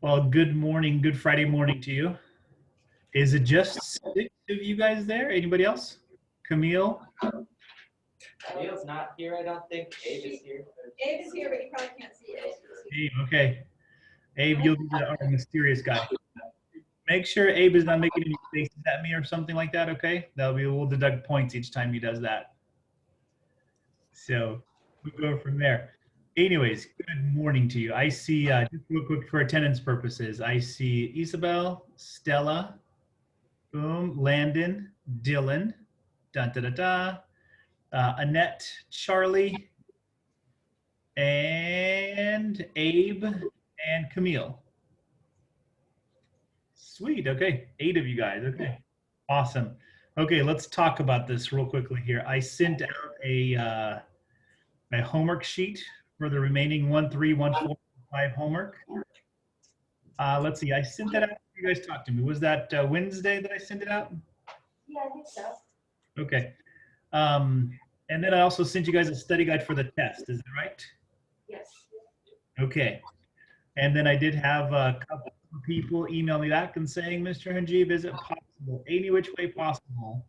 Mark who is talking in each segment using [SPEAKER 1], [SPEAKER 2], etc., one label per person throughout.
[SPEAKER 1] Well, good morning, good Friday morning to you. Is it just six of you guys there? Anybody else? Camille?
[SPEAKER 2] Camille's not here, I don't think. Abe is here.
[SPEAKER 3] Abe is here, but you probably can't see Abe.
[SPEAKER 1] Abe, okay. Abe, you'll be our mysterious guy. Make sure Abe is not making any faces at me or something like that, okay? We'll deduct points each time he does that. So we'll go from there. Anyways, good morning to you. I see, just real quick for attendance purposes, I see Isabel, Stella, boom, Landon, Dylan, dun da da da, Annette, Charlie, and Abe, and Camille. Sweet. Okay. 8 of you guys. Okay. Awesome. Okay. Let's talk about this real quickly here. I sent out a homework sheet for the remaining 1, 3, 1, 4, 5 homework. Let's see. I sent that out. You guys talked to me. Was that Wednesday that I sent it out?
[SPEAKER 3] Yeah, I think so.
[SPEAKER 1] Okay. And then I also sent you guys a study guide for the test. Is that right?
[SPEAKER 3] Yes.
[SPEAKER 1] Okay. And then I did have a couple of people email me back and saying, Mr. Hanjib, is it possible, any which way possible,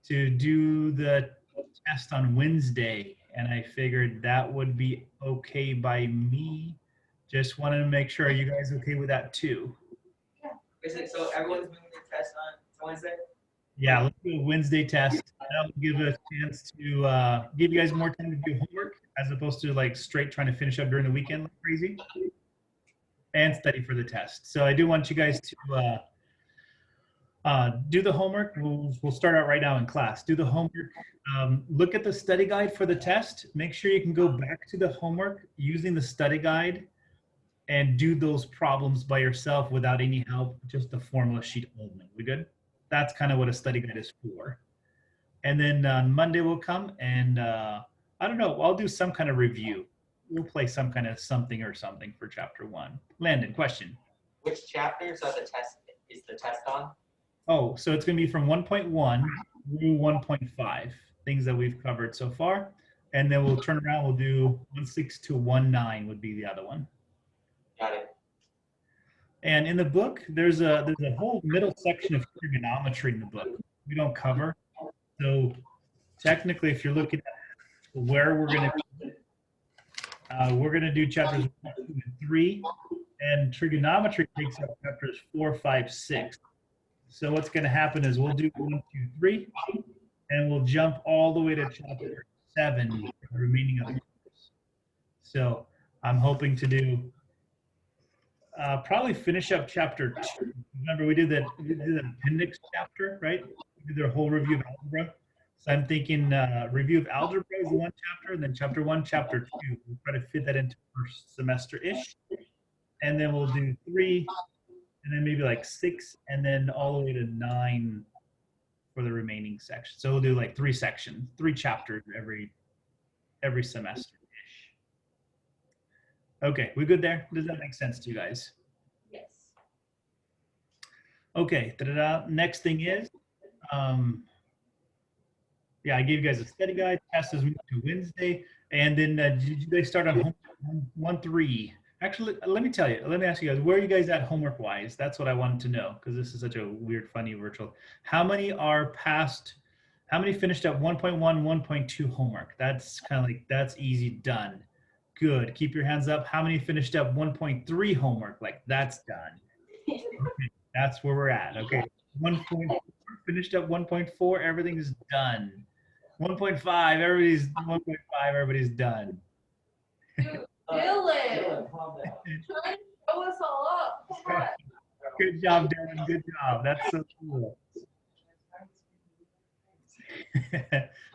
[SPEAKER 1] to do the test on Wednesday? And I figured that would be okay by me. Just wanted to make sure, are you guys okay with that too?
[SPEAKER 3] Yeah.
[SPEAKER 2] Is it so everyone's doing the test on Wednesday?
[SPEAKER 1] Yeah, let's do a Wednesday test. That will give us a chance to give you guys more time to do homework as opposed to like straight trying to finish up during the weekend like crazy. And study for the test. So I do want you guys to do the homework. We'll start out right now in class. Do the homework. Look at the study guide for the test. Make sure you can go back to the homework using the study guide and do those problems by yourself without any help, just the formula sheet only. We good? That's kind of what a study guide is for. And then on Monday we'll come and I don't know, I'll do some kind of review. We'll play some kind of something or something for chapter 1. Landon, question.
[SPEAKER 2] Which chapters are the test is the test on?
[SPEAKER 1] Oh, so it's going to be from 1.1 through 1.5, things that we've covered so far. And then we'll turn around, we'll do 1.6 to 1.9 would be the other one.
[SPEAKER 2] Got it.
[SPEAKER 1] And in the book, there's a whole middle section of trigonometry in the book we don't cover. So technically, if you're looking at where we're going to do chapters 1, 2, and 3, and trigonometry takes up chapters 4, 5, 6. So what's going to happen is we'll do 1, 2, 3, and we'll jump all the way to chapter 7 for the remaining of the course. So I'm hoping to do probably finish up chapter 2. Remember, we did that appendix chapter, right? We did the whole review of algebra. So I'm thinking review of algebra is 1 chapter, and then chapter 1, chapter 2. We'll try to fit that into first semester-ish. And then we'll do 3, and then maybe like 6, and then all the way to 9 for the remaining section. So we'll do like 3 sections, 3 chapters every semester-ish. Okay, we good there? Does that make sense to you guys?
[SPEAKER 3] Yes.
[SPEAKER 1] Okay, next thing is, yeah, I gave you guys a study guide. Test is to Wednesday. And then did you guys start on homework 1.3? Actually, let me ask you guys, where are you guys at homework-wise? That's what I wanted to know, because this is such a weird, funny virtual. How many finished up 1.1, 1.2 homework? That's kind of like, that's easy, done. Good, keep your hands up. How many finished up 1.3 homework? Like, that's done. Okay, that's where we're at, okay. 1.4, finished up 1.4, everything's done. 1.5, everybody's done.
[SPEAKER 3] Dylan, trying to show us all up.
[SPEAKER 1] Good job, Dylan. Good job. That's so cool.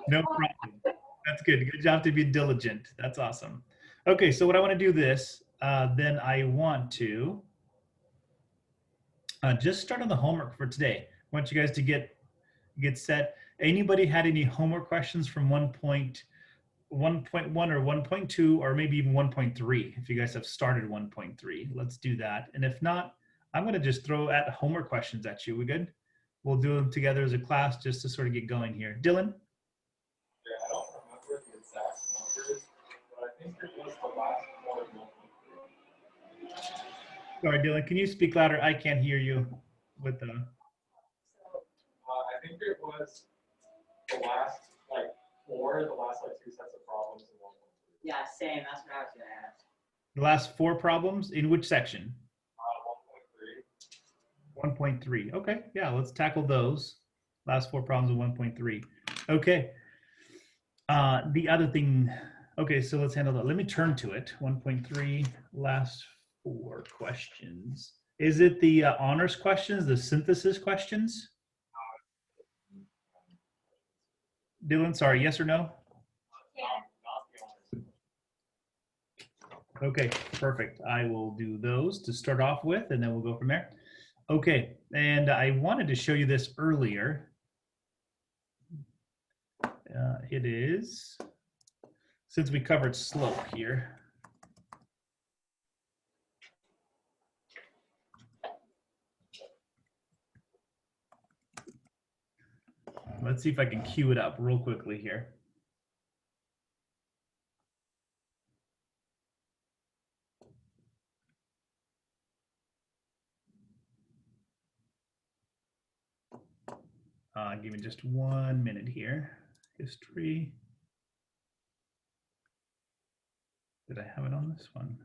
[SPEAKER 1] No problem. That's good. Good job to be diligent. That's awesome. Okay, so what I want to do this, then I want to just start on the homework for today. I want you guys to get set. Anybody had any homework questions from 1.1 or 1.2 or maybe even 1.3 if you guys have started 1.3? Let's do that. And if not, I'm going to just throw at homework questions at you. We good? We'll do them together as a class just to sort of get going here. Dylan?
[SPEAKER 4] Yeah, I don't remember the exact numbers, but I think it was the last one.
[SPEAKER 1] Sorry, Dylan, can you speak louder? I can't hear you with the.
[SPEAKER 4] I think it was the last like four, the last like two sets of problems in 1.3.
[SPEAKER 2] Yeah, same. That's what I was gonna ask.
[SPEAKER 1] The last 4 problems in which section?
[SPEAKER 4] 1.3.
[SPEAKER 1] 1.3. Okay, yeah, let's tackle those. Last 4 problems in 1.3. Okay. The other thing, okay, so let's handle that. Let me turn to it. 1.3, last 4 questions. Is it the honors questions, the synthesis questions? Dylan, sorry, yes or no? Okay, perfect. I will do those to start off with, and then we'll go from there. Okay, and I wanted to show you this earlier. It is, since we covered slope here. Let's see if I can cue it up real quickly here. Give me just 1 minute here. History. Did I have it on this one?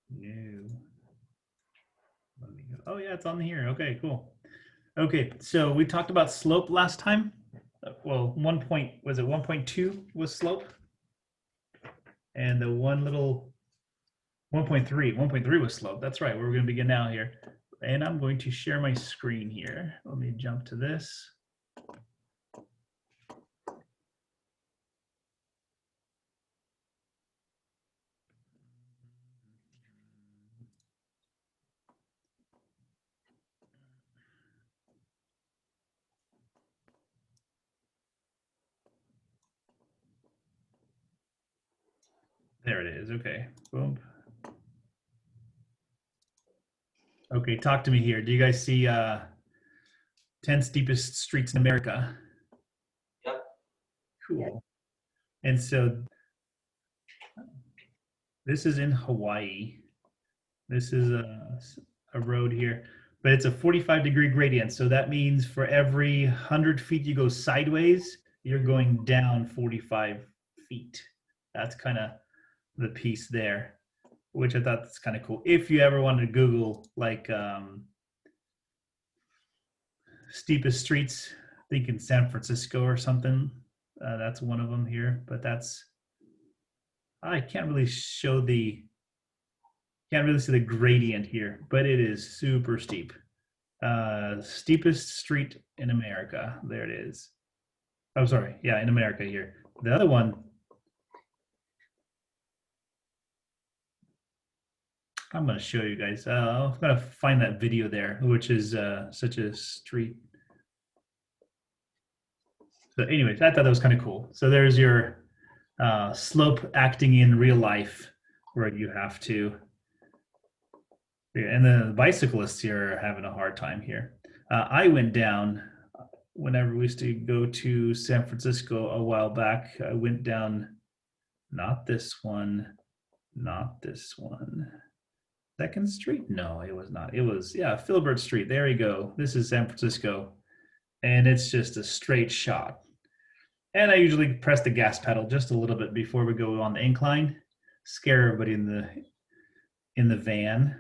[SPEAKER 1] No. Let me go. Oh yeah, it's on here. Okay, cool. Okay, so we talked about slope last time. Well, 1.2 was slope? And the one little 1.3 was slope. That's right, we're gonna begin now here. And I'm going to share my screen here. Let me jump to this. There it is, okay, boom. Okay, talk to me here. Do you guys see 10 steepest streets in America?
[SPEAKER 2] Yep.
[SPEAKER 1] Cool. And so this is in Hawaii. This is a road here, but it's a 45-degree gradient. So that means for every 100 feet you go sideways, you're going down 45 feet. That's kind of the piece there, which I thought that's kind of cool. If you ever wanted to Google like steepest streets, I think in San Francisco or something, that's one of them here, but that's, I can't really show the, can't really see the gradient here, but it is super steep. Steepest street in America. There it is. I'm sorry. Yeah, in America here. The other one, I'm going to show you guys. I'm going to find that video there, which is such a street. So anyways, I thought that was kind of cool. So there's your slope acting in real life where you have to, and the bicyclists here are having a hard time here. I went down whenever we used to go to San Francisco a while back. I went down, not this one, not this one. 2nd Street? No, it was not. It was, yeah, Filbert Street. There you go. This is San Francisco. And it's just a straight shot. And I usually press the gas pedal just a little bit before we go on the incline, scare everybody in the van.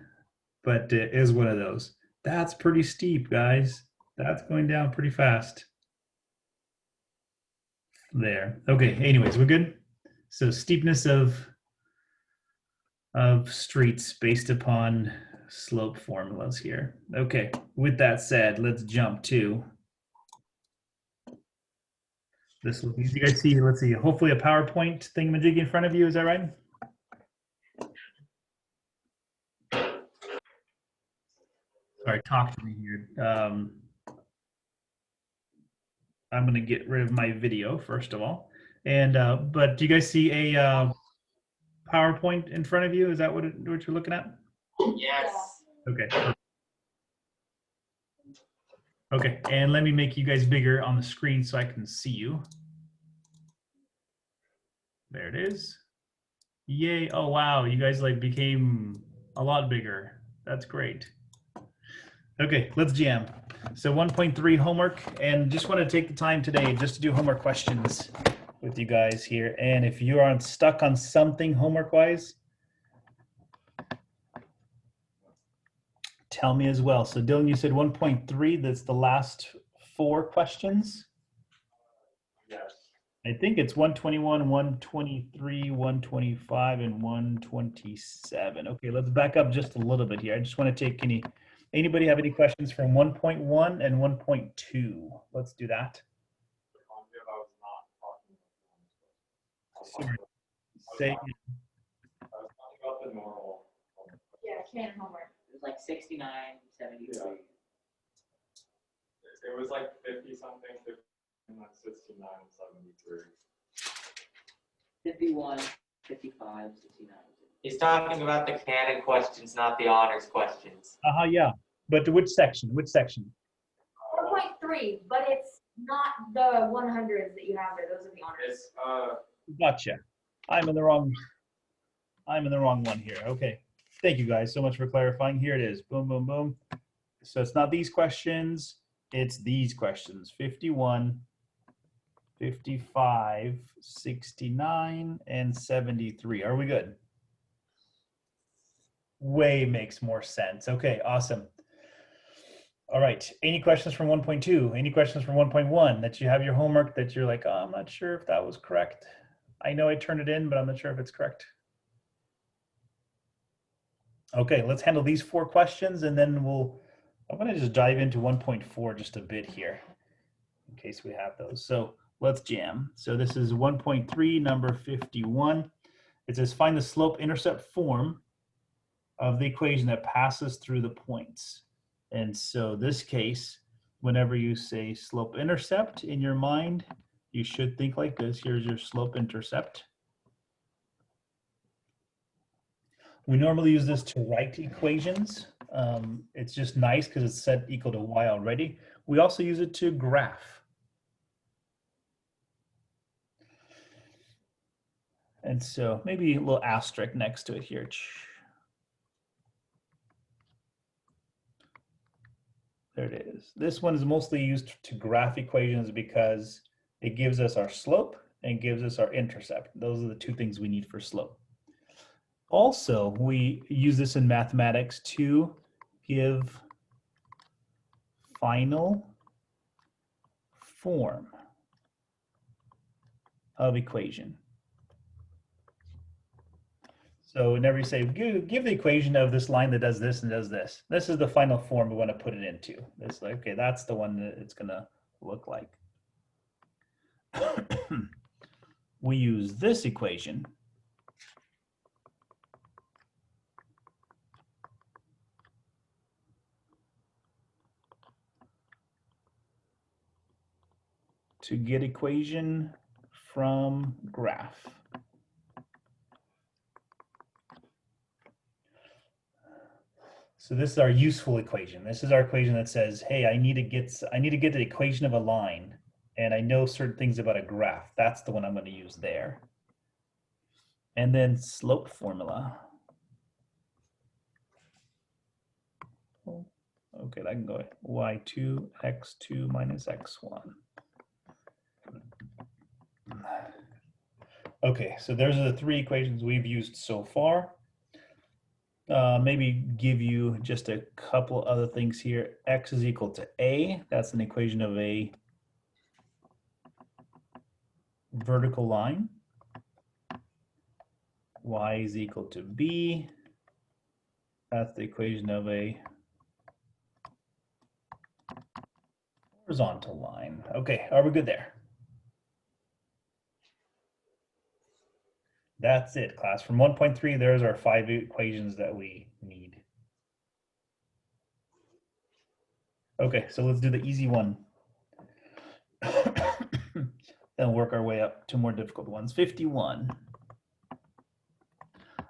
[SPEAKER 1] But it is one of those. That's pretty steep, guys. That's going down pretty fast. There. Okay, anyways, we're good. So steepness of streets based upon slope formulas here. Okay, with that said, let's jump to this. You guys see, let's see, hopefully a PowerPoint thingamajig in front of you, is that right? Sorry, talk to me here. I'm going to get rid of my video first of all. And but do you guys see a PowerPoint in front of you? Is that what you're looking at?
[SPEAKER 2] Yes.
[SPEAKER 1] Okay. Okay, and let me make you guys bigger on the screen so I can see you. There it is. Yay! Oh wow, you guys like became A lot bigger. That's great. Okay, let's jam. So 1.3 homework, and just want to take the time today just to do homework questions with you guys here. And if you are stuck on something homework-wise, tell me as well. So Dylan, you said 1.3, that's the last 4 questions?
[SPEAKER 4] Yes.
[SPEAKER 1] I think it's 121, 123, 125, and 127. Okay, let's back up just a little bit here. I just want to take anybody have any questions from 1.1 and 1.2? Let's do that. Sorry. Say,
[SPEAKER 4] I was talking about the normal.
[SPEAKER 3] Yeah, can homework.
[SPEAKER 2] It was like 69, 73.
[SPEAKER 4] Yeah. It was like 50 something, 50, and then 69, 73.
[SPEAKER 2] 51, 55, 69.
[SPEAKER 5] He's talking about the canon questions, not the honors questions.
[SPEAKER 1] yeah. But which section? Which section?
[SPEAKER 3] 4.3, but it's not the 100s that you have there. Those are the honors.
[SPEAKER 4] It's
[SPEAKER 1] Gotcha. I'm in the wrong one here. Okay. Thank you guys so much for clarifying. Here it is. Boom, boom, boom. So it's not these questions, it's these questions. 51, 55, 69, and 73. Are we good? Way makes more sense. Okay, awesome. All right. Any questions from 1.2? Any questions from 1.1 that you have your homework that you're like, oh, I'm not sure if that was correct. I know I turned it in, but I'm not sure if it's correct. Okay, let's handle these 4 questions and then I'm going to just dive into 1.4 just a bit here in case we have those. So let's jam. So this is 1.3, number 51. It says find the slope-intercept form of the equation that passes through the points. And so this case, whenever you say slope-intercept in your mind, you should think like this. Here's your slope-intercept. We normally use this to write equations. It's just nice because it's set equal to y already. We also use it to graph. And so maybe a little asterisk next to it here. There it is. This one is mostly used to graph equations because it gives us our slope and gives us our intercept. Those are the 2 things we need for slope. Also, we use this in mathematics to give final form of equation. So whenever you say, give the equation of this line that does this and does this, this is the final form we want to put it into. It's like, okay, that's the one that it's going to look like. We use this equation to get equation from graph. So this is our useful equation. This is our equation that says, hey, I need to get the equation of a line, and I know certain things about a graph. That's the one I'm going to use there. And then slope formula. Okay, that can go y2 x2 minus x1. Okay, so those are the 3 equations we've used so far. Maybe give you just a couple other things here. X is equal to A. That's an equation of a vertical line. Y is equal to B. That's the equation of a horizontal line. Okay, are we good there? That's it, class. From 1.3, there's our 5 equations that we need. Okay, so let's do the easy one. Then work our way up to more difficult ones. 51.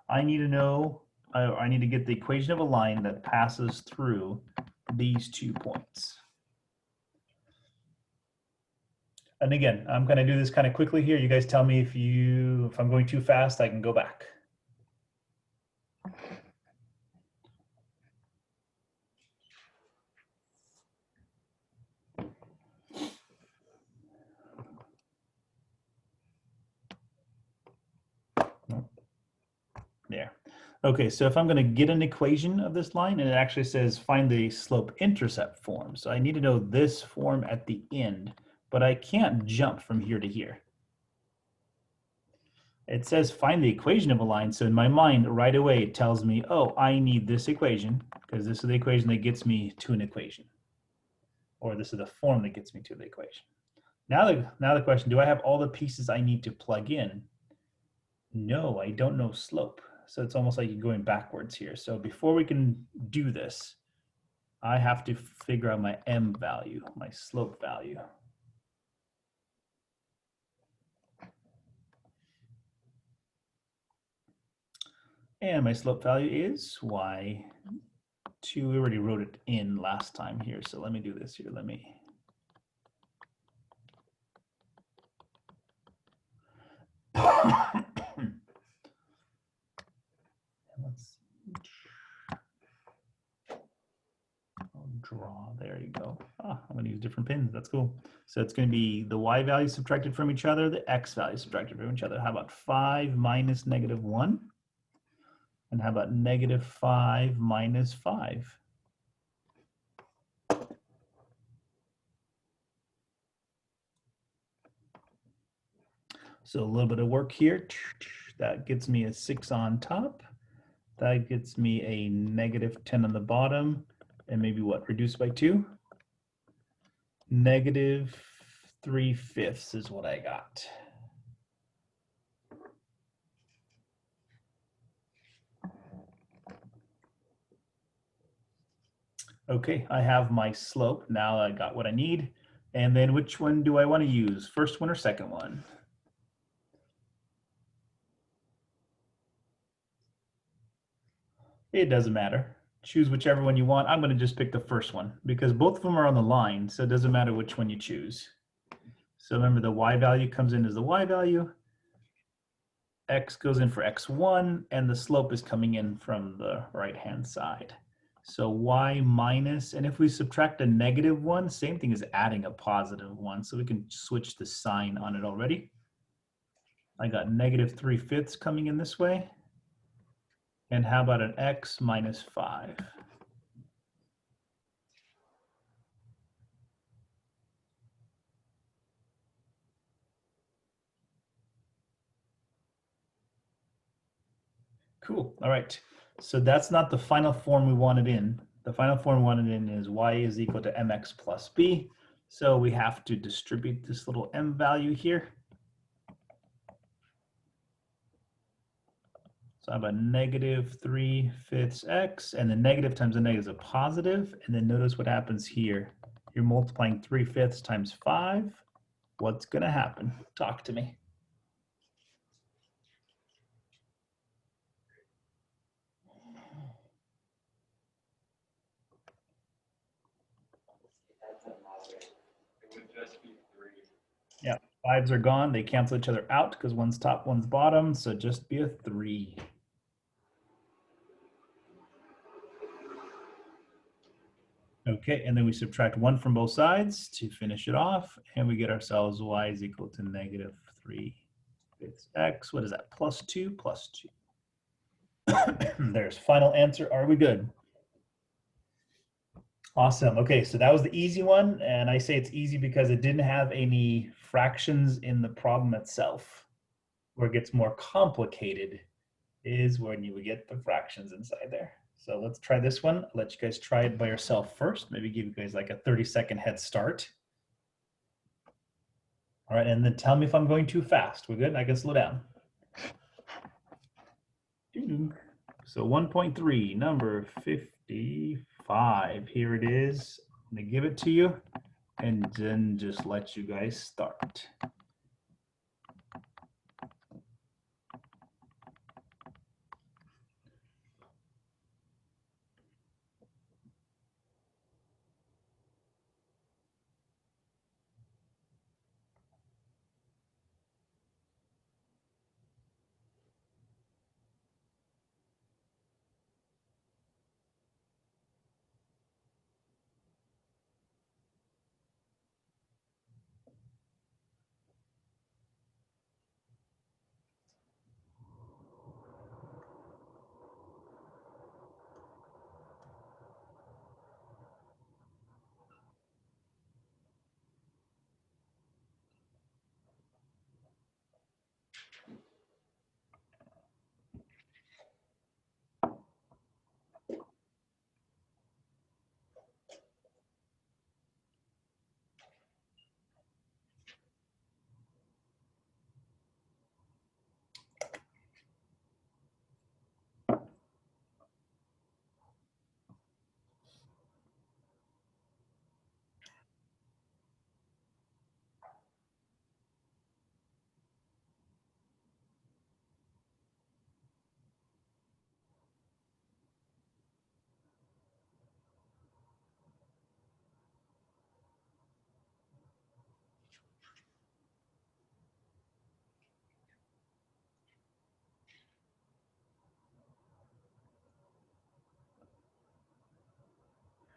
[SPEAKER 1] I need to know, I need to get the equation of a line that passes through these 2 points. And again, I'm going to do this kind of quickly here. You guys tell me if I'm going too fast, I can go back. There. Okay, so if I'm going to get an equation of this line, and it actually says find the slope-intercept form. So I need to know this form at the end, but I can't jump from here to here. It says find the equation of a line, so in my mind, right away, it tells me, oh, I need this equation, because this is the equation that gets me to an equation. Or this is the form that gets me to the equation. Now the question, do I have all the pieces I need to plug in? No, I don't know slope. So it's almost like you're going backwards here. So before we can do this, I have to figure out my m value, my slope value. And my slope value is y2. We already wrote it in last time here. So let me do this here. Let me. Let's I'll draw. There you go. I'm going to use different pins. That's cool. So it's going to be the y value subtracted from each other, the x value subtracted from each other. How about 5 minus -1? And how about -5 minus 5? So a little bit of work here. That gets me a 6 on top. That gets me a -10 on the bottom. And maybe what, reduced by 2? -3/5 is what I got. Okay, I have my slope. Now I got what I need. And then which one do I want to use? First one or second one? It doesn't matter. Choose whichever one you want. I'm going to just pick the first one because both of them are on the line, so it doesn't matter which one you choose. So remember, the y value comes in as the y value, x goes in for x1, and the slope is coming in from the right-hand side. So y minus, and if we subtract a -1, same thing as adding a +1, so we can switch the sign on it already. I got -3/5 coming in this way. And how about an x minus 5? Cool. All right. So that's not the final form we wanted in. The final form we wanted in is y is equal to mx plus b. So we have to distribute this little m value here. So I have a -3/5 x, and the negative times the negative is a positive. And then notice what happens here. You're multiplying 3/5 times 5. What's going to happen? Talk to me.
[SPEAKER 4] It would just be 3.
[SPEAKER 1] Yeah, 5s are gone. They cancel each other out because one's top, one's bottom. So just be a 3. Okay, and then we subtract 1 from both sides to finish it off, and we get ourselves y is equal to -3/5 x. What is that? +2 plus 2. There's final answer. Are we good? Awesome. Okay, so that was the easy one, and I say it's easy because it didn't have any fractions in the problem itself. Where it gets more complicated is when you would get the fractions inside there. So let's try this one. I'll let you guys try it by yourself first. Maybe give you guys like a 30-second head start. All right, and then tell me if I'm going too fast. We're good? I can slow down. So 1.3, number 55. Here it is. I'm going to give it to you and then just let you guys start.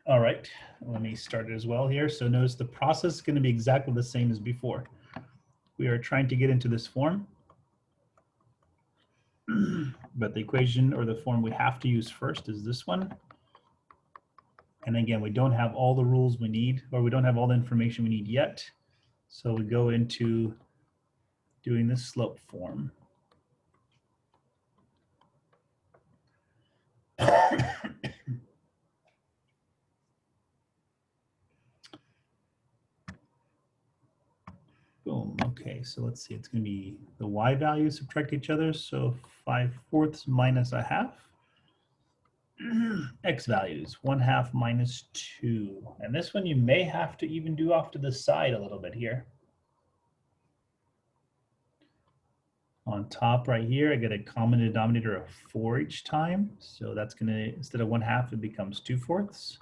[SPEAKER 1] All right, let me start it as well here. So notice the process is going to be exactly the same as before. We are trying to get into this form, but the equation or the form we have to use first is this one. And again, we don't have all the rules we need, or we don't have all the information we need yet. So we go into doing this slope form. Boom. Okay, so let's see. It's going to be the y values subtract each other. So 5/4 minus a half. X values 1/2 minus 2. And this one you may have to even do off to the side a little bit here. On top right here, I get a common denominator of 4 each time. So that's going to, instead of 1/2, it becomes 2/4.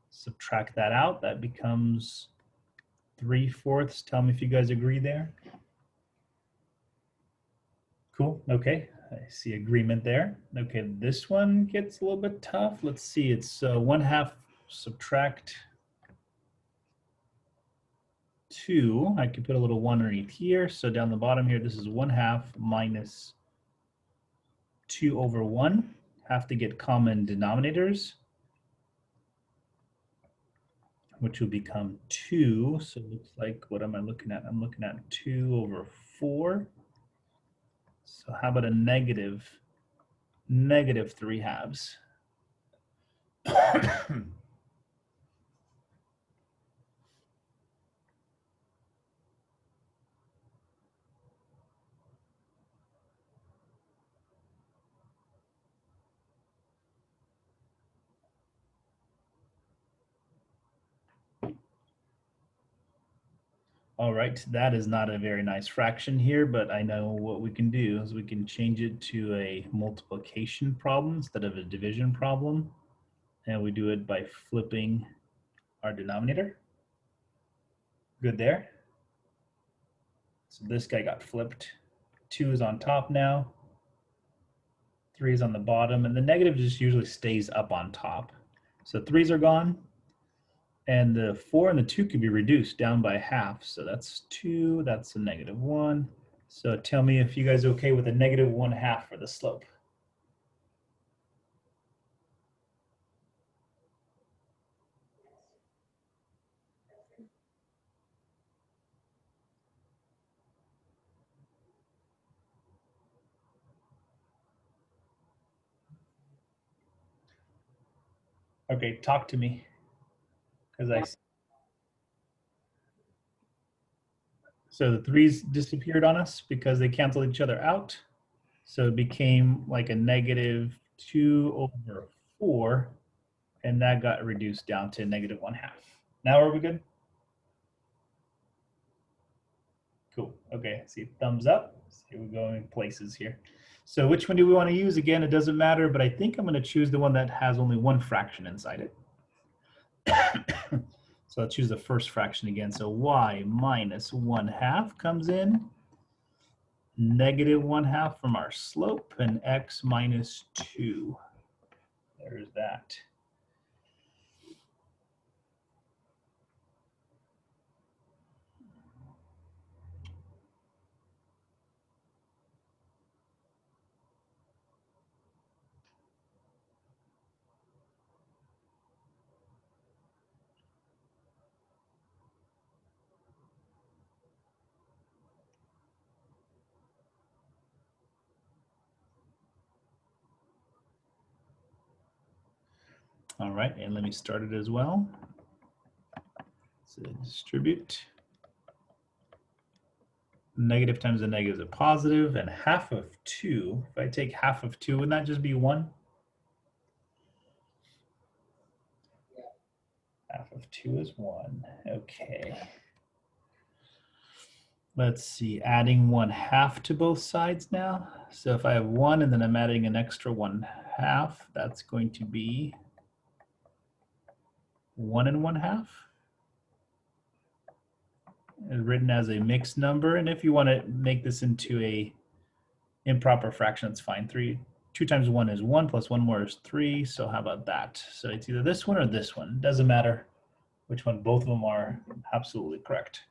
[SPEAKER 1] Subtract that out. That becomes 3/4. Tell me if you guys agree there. Cool. Okay. I see agreement there. Okay. This one gets a little bit tough. Let's see. It's 1/2 subtract 2. I could put a little 1 underneath here. So down the bottom here, this is 1/2 minus 2/1. Have to get common denominators, which will become 2. So it looks like, what am I looking at? I'm looking at 2/4. So how about a negative 3/2? All right, that is not a very nice fraction here, but I know what we can do is we can change it to a multiplication problem instead of a division problem. And we do it by flipping our denominator. Good there. So this guy got flipped. 2 is on top now. 3 is on the bottom, and the negative just usually stays up on top. So 3's are gone. And the 4 and the 2 could be reduced down by half. So that's 2, that's a -1. So tell me if you guys are okay with a -1/2 for the slope. Okay, talk to me. Because so the 3's disappeared on us because they canceled each other out. So it became like a -2/4, and that got reduced down to -1/2. Now are we good? Cool. Okay, see, thumbs up. See, we're going places here. So which one do we want to use? Again, it doesn't matter, but I think I'm going to choose the one that has only one fraction inside it. So let's choose the first fraction again. So y minus 1/2 comes in. -1/2 from our slope, and x minus 2. There's that. All right, and let me start it as well. So distribute. Negative times a negative is a positive, and 1/2 of 2. If I take 1/2 of 2, wouldn't that just be 1? 1/2 of 2 is 1. Okay. Let's see, adding 1/2 to both sides now. So if I have 1 and then I'm adding an extra 1/2, that's going to be 1 and 1/2. It's written as a mixed number, and if you want to make this into a improper fraction, that's fine. 2 times 1 is 1, plus 1 more is 3. So how about that? So it's either this one or this one. Doesn't matter which one. Both of them are absolutely correct.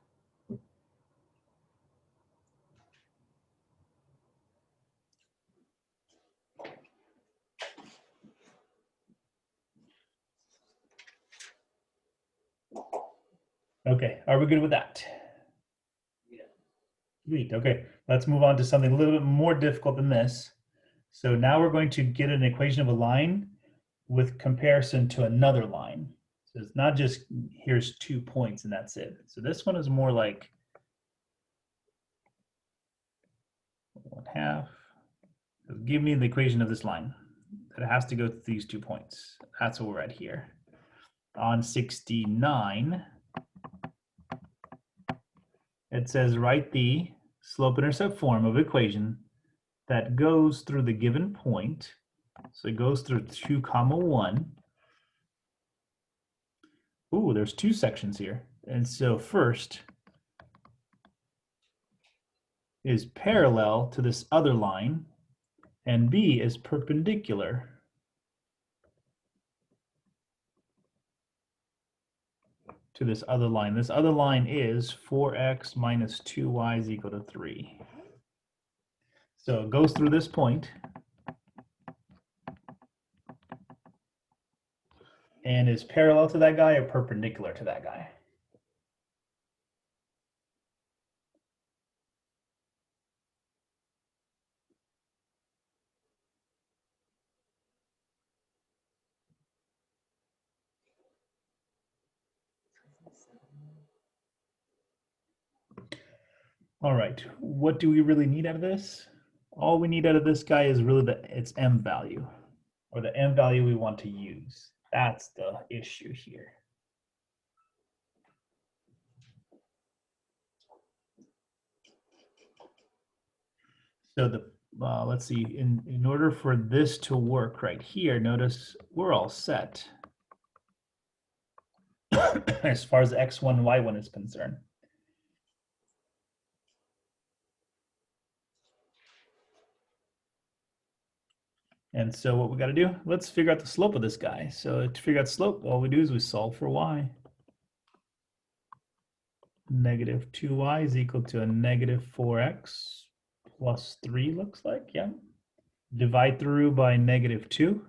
[SPEAKER 1] Okay, are we good with that?
[SPEAKER 2] Yeah.
[SPEAKER 1] Sweet. Okay, let's move on to something a little bit more difficult than this. So now we're going to get an equation of a line with comparison to another line. So it's not just here's 2 points and that's it. So this one is more like 1/2. So give me the equation of this line that it has to go to these 2 points. That's what we're at here. On 69, it says write the slope-intercept form of equation that goes through the given point. So it goes through 2, 1. Ooh, there's 2 sections here. And so first is parallel to this other line, and B is perpendicular to this other line. This other line is 4x minus 2y is equal to 3. So it goes through this point and is parallel to that guy or perpendicular to that guy. All right, what do we really need out of this? All we need out of this guy is really its m value, or the m value we want to use. That's the issue here. So let's see, in order for this to work right here, notice we're all set as far as x1, y1 is concerned. And so what we got to do, let's figure out the slope of this guy. So to figure out slope, all we do is we solve for y. Negative 2y is equal to a negative 4x plus 3 looks like, yeah. Divide through by negative 2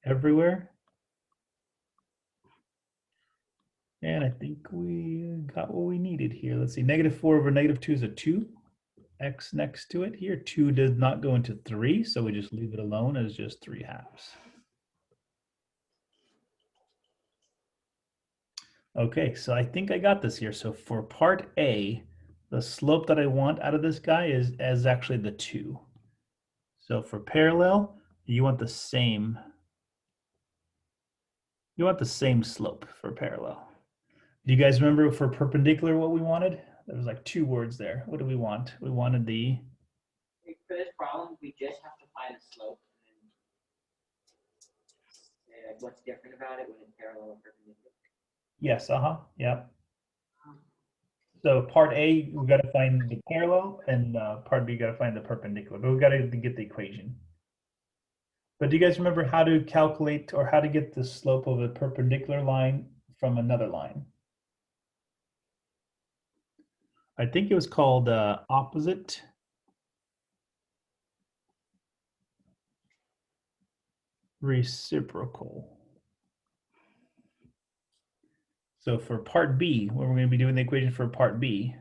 [SPEAKER 1] everywhere. And I think we got what we needed here. Let's see, negative 4 over negative 2 is a 2. X next to it here. 2 does not go into 3, so we just leave it alone as just 3/2. Okay, so I think I got this here. So for part A, the slope that I want out of this guy is actually the 2. So for parallel, you want the same slope for parallel. Do you guys remember for perpendicular what we wanted? There was like 2 words there. What do we want? We wanted the
[SPEAKER 2] For this problem, we just have to find the slope and then say like what's different about it when it's parallel and perpendicular.
[SPEAKER 1] yes, yeah. So part A, we got to find the parallel, and part B, got to find the perpendicular. But we got to get the equation. But do you guys remember how to calculate or how to get the slope of a perpendicular line from another line? I think it was called opposite reciprocal. So for part B, when we're going to be doing the equation for part B,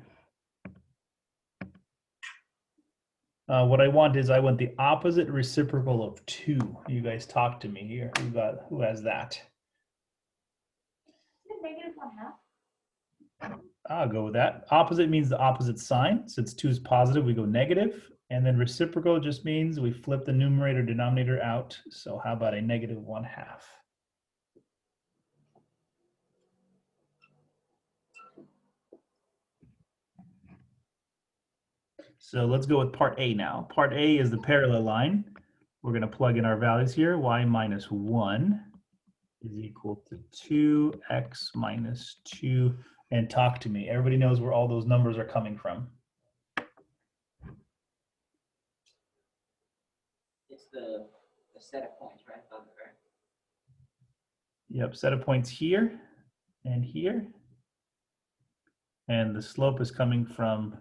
[SPEAKER 1] what I want the opposite reciprocal of 2. You guys talk to me here. Who has that?
[SPEAKER 3] Is it negative 1/2?
[SPEAKER 1] I'll go with that. Opposite means the opposite sign. Since 2 is positive, we go negative. And then reciprocal just means we flip the numerator denominator out. So how about a negative 1/2? So let's go with part A now. Part A is the parallel line. We're going to plug in our values here. Y minus 1 is equal to 2x minus 2. And talk to me. Everybody knows where all those numbers are coming from.
[SPEAKER 2] It's the The set of points right above it, right?
[SPEAKER 1] Yep, set of points here and here. And the slope is coming from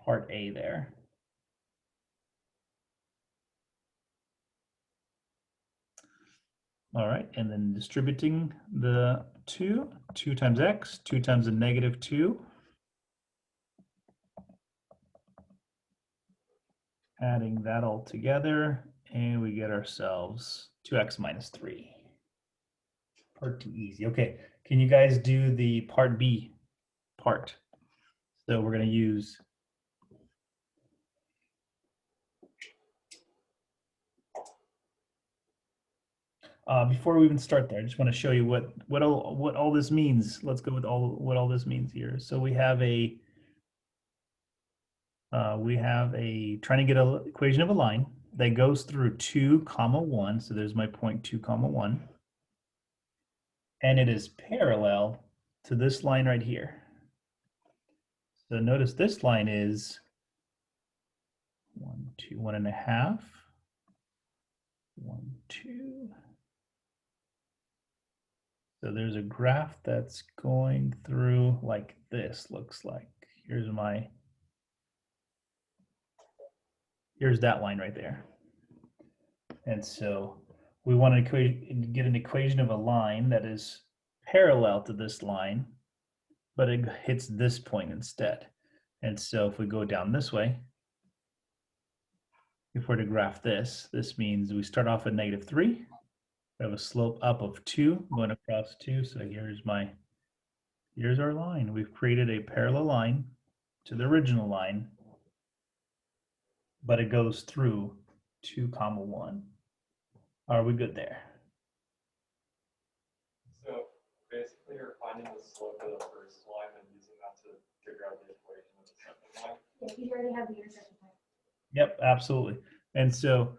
[SPEAKER 1] part A there. All right, and then distributing the 2 times x, 2 times a negative 2. Adding that all together, and we get ourselves 2x minus 3. Part 2 easy. Okay, can you guys do the part B part? So we're going to use before we even start there, I just want to show you what all this means. Let's go with what all this means here. So we have a trying to get an equation of a line that goes through 2, 1. So there's my point 2, 1. And it is parallel to this line right here. So notice this line is 1, 2, 1.5, 1, 2. So there's a graph that's going through like this, looks like. Here's that line right there. And so we want to get an equation of a line that is parallel to this line, but it hits this point instead. And so if we go down this way, if we're to graph this, this means we start off at -3. We have a slope up of 2 going across 2. So here's our line. We've created a parallel line to the original line, but it goes through 2, 1. Are we good there?
[SPEAKER 4] So basically, you're finding the slope of the first line and using that to figure out the equation of the second line.
[SPEAKER 3] Yeah, you already have the intersection point.
[SPEAKER 1] Yep, absolutely. And so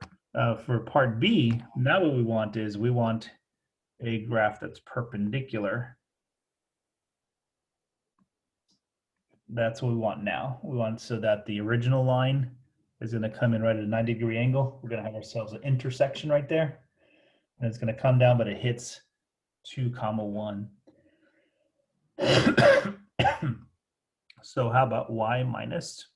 [SPEAKER 1] for part B, now what we want is we want a graph that's perpendicular. That's what we want now. We want so that the original line is going to come in right at a 90-degree angle. We're going to have ourselves an intersection right there. And it's going to come down, but it hits 2, 1. So how about y minus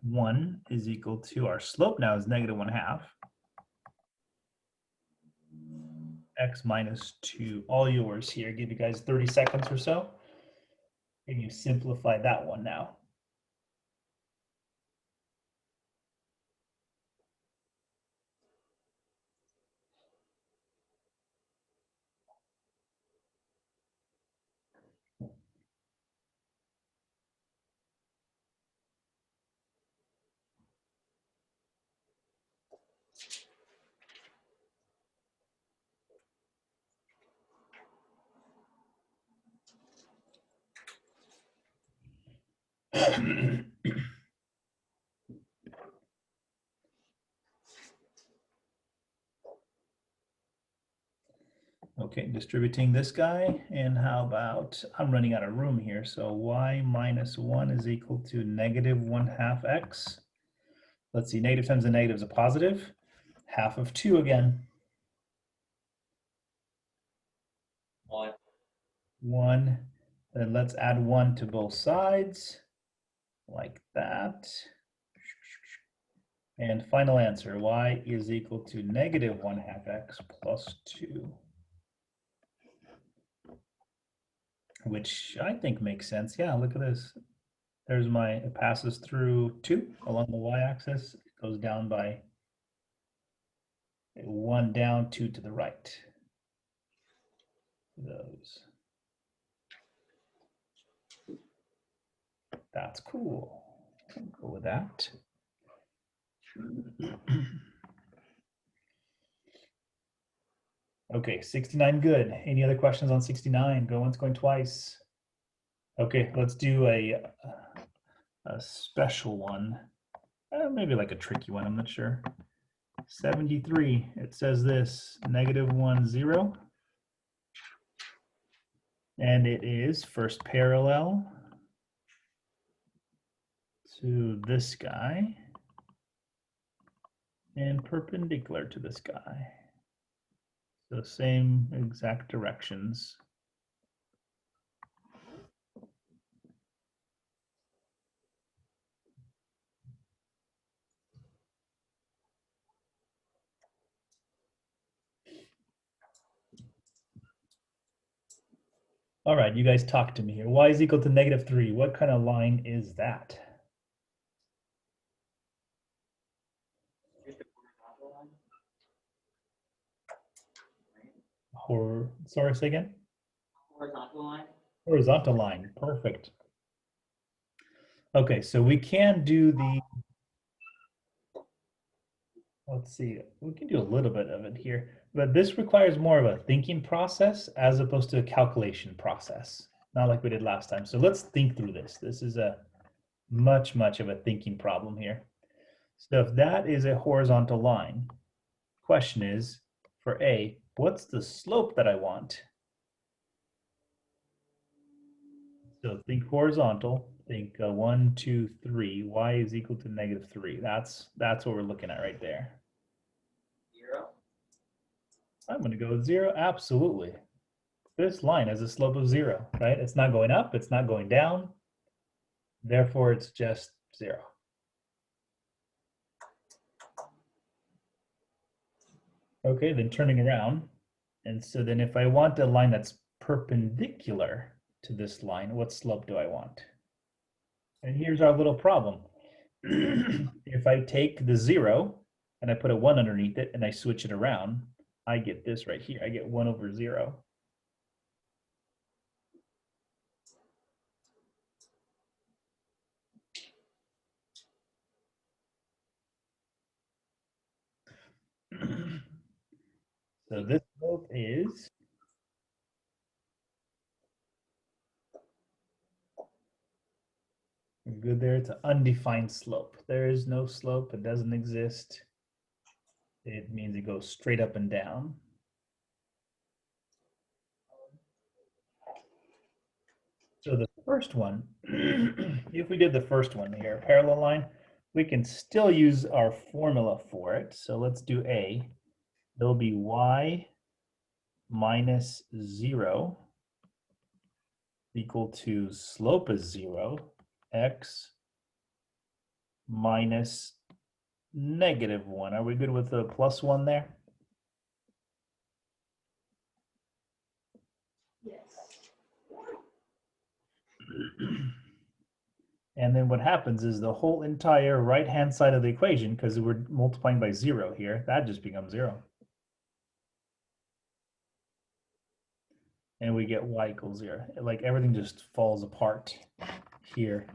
[SPEAKER 1] 1 is equal to, our slope now is -1/2. X minus 2, all yours here. Give you guys 30 seconds or so. And you simplify that one now. Okay, distributing this guy, and how about, I'm running out of room here, so y minus 1 is equal to -1/2 x. Let's see, negative times a negative is a positive. Half of 2 again.
[SPEAKER 5] 1.
[SPEAKER 1] 1. Then let's add 1 to both sides, like that. And final answer, y is equal to -1/2 x plus 2. Which I think makes sense. Yeah, look at this. There's it passes through 2 along the y-axis. It goes down by 1 down, 2 to the right. Those. That's cool. I'll go with that. Okay, 69 good. Any other questions on 69? Go once, going twice. Okay, let's do a special one. Maybe like a tricky one, I'm not sure. 73, it says this, -1, 0. And it is first parallel to this guy. and perpendicular to this guy. So same exact directions. All right, you guys talk to me here. Y is equal to -3. What kind of line is that?
[SPEAKER 2] Just a horizontal line.
[SPEAKER 1] Sorry, say again?
[SPEAKER 2] Horizontal line.
[SPEAKER 1] Horizontal line, perfect. Okay, so we can do the, let's see, we can do a little bit of it here, but this requires more of a thinking process as opposed to a calculation process, not like we did last time. So let's think through this. This is a much of a thinking problem here. So if that is a horizontal line, question is, for A, what's the slope that I want? So think horizontal, think 1, 2, 3, y is equal to -3. That's what we're looking at right there.
[SPEAKER 2] 0.
[SPEAKER 1] I'm going to go with 0, absolutely. This line has a slope of 0, right? It's not going up, it's not going down. Therefore, it's just 0. Okay, then turning around. And so then if I want a line that's perpendicular to this line, what slope do I want? And here's our little problem. If I take the 0 and I put a 1 underneath it and I switch it around, I get this right here. I get 1 over 0. So this slope is good there. It's an undefined slope. There is no slope. It doesn't exist. It means it goes straight up and down. So the first one, if we did the first one here, parallel line, we can still use our formula for it. So let's do A. There'll be y minus 0 equal to slope is 0, x minus -1. Are we good with the +1 there?
[SPEAKER 3] Yes.
[SPEAKER 1] And then what happens is the whole entire right-hand side of the equation, because we're multiplying by 0 here, that just becomes 0. And we get y equals 0. Like everything just falls apart here.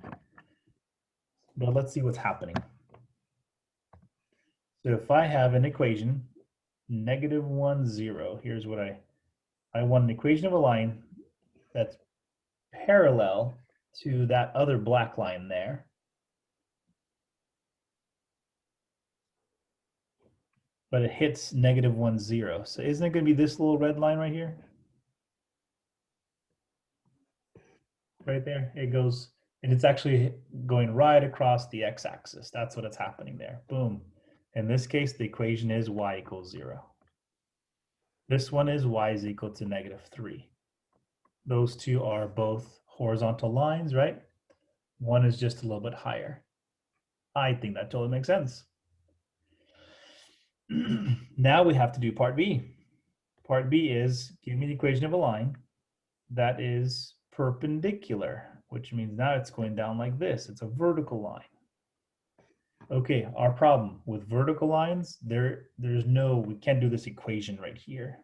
[SPEAKER 1] But let's see what's happening. So if I have an equation, -1, 0, here's what I want an equation of a line that's parallel to that other black line there. But it hits -1, 0. So isn't it going to be this little red line right here? Right there, it goes, and it's actually going right across the x-axis. That's what it's happening there. Boom. In this case, the equation is y equals 0. This one is y is equal to -3. Those two are both horizontal lines, right? One is just a little bit higher. I think that totally makes sense. Now we have to do part B. Part B is give me the equation of a line that is perpendicular, which means now it's going down like this. It's a vertical line. Okay, our problem with vertical lines, we can't do this equation right here.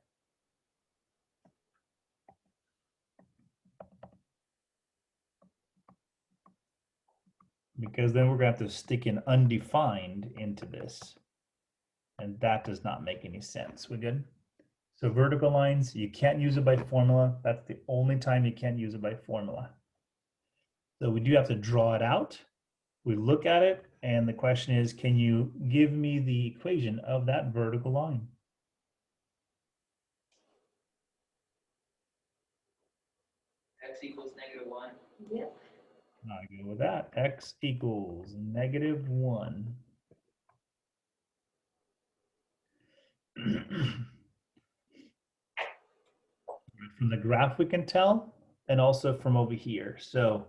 [SPEAKER 1] Because then we're going to have to stick an undefined into this. And that does not make any sense. We good? So vertical lines, you can't use it by formula. That's the only time you can't use it by formula. So we do have to draw it out. We look at it, and the question is, can you give me the equation of that vertical line?
[SPEAKER 2] X equals -1.
[SPEAKER 3] Yep.
[SPEAKER 1] I go with that. X equals -1. From the graph we can tell, and also from over here. So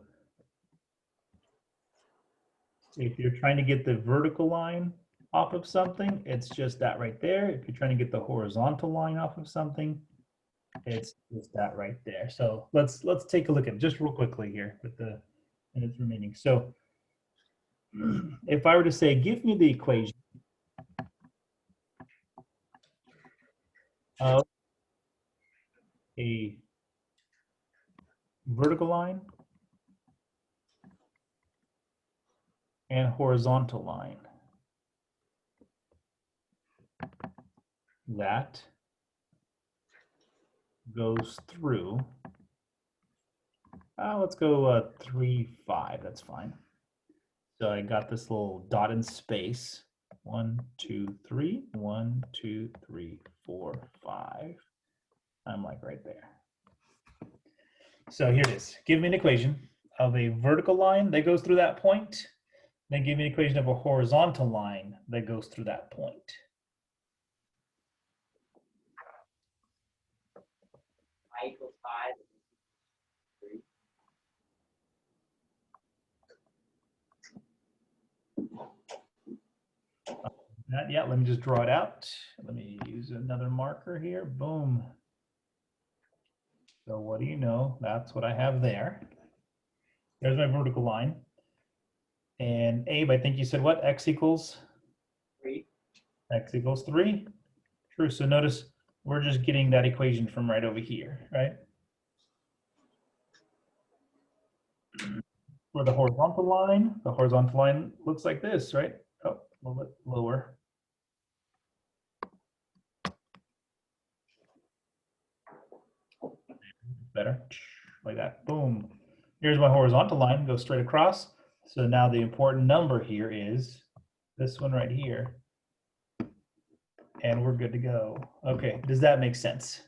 [SPEAKER 1] if you're trying to get the vertical line off of something, it's just that right there. If you're trying to get the horizontal line off of something, it's just that right there. So let's take a look at it just real quickly here with the minutes remaining. So if I were to say, give me the equation of a vertical line and horizontal line that goes through, let's go 3, 5, that's fine. So I got this little dot in space, 1, 2, 3, 1, 2, 3, 4, 5. I'm like right there. So here it is. Give me an equation of a vertical line that goes through that point. Then give me an equation of a horizontal line that goes through that point.
[SPEAKER 5] I equals 5. 3.
[SPEAKER 1] Yeah, let me just draw it out. Let me use another marker here. Boom. So what do you know? That's what I have there. There's my vertical line. And Abe, I think you said what? X equals?
[SPEAKER 5] 3.
[SPEAKER 1] X equals 3. True. So notice we're just getting that equation from right over here, right? For the horizontal line looks like this, right? Oh, a little bit lower. Better, like that, boom. Here's my horizontal line, goes straight across. So now the important number here is this one right here. And we're good to go. Okay, does that make sense?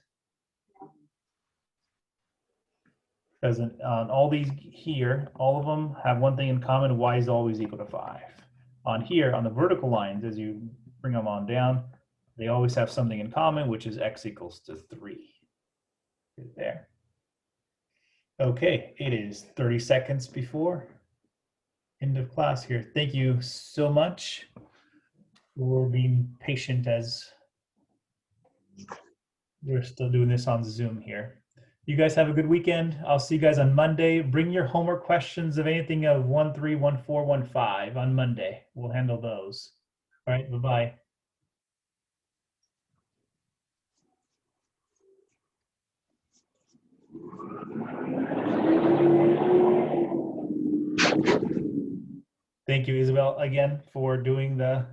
[SPEAKER 1] Because on all these here, all of them have one thing in common, y is always equal to 5. On here, on the vertical lines, as you bring them on down, they always have something in common, which is x equals to 3. Right there. Okay, it is 30 seconds before end of class here. Thank you so much for being patient as we're still doing this on Zoom here. You guys have a good weekend. I'll see you guys on Monday. Bring your homework questions of anything of 1, 3, 1, 4, 1, 5 on Monday. We'll handle those. All right, bye-bye. Thank you, Isabel, again for doing the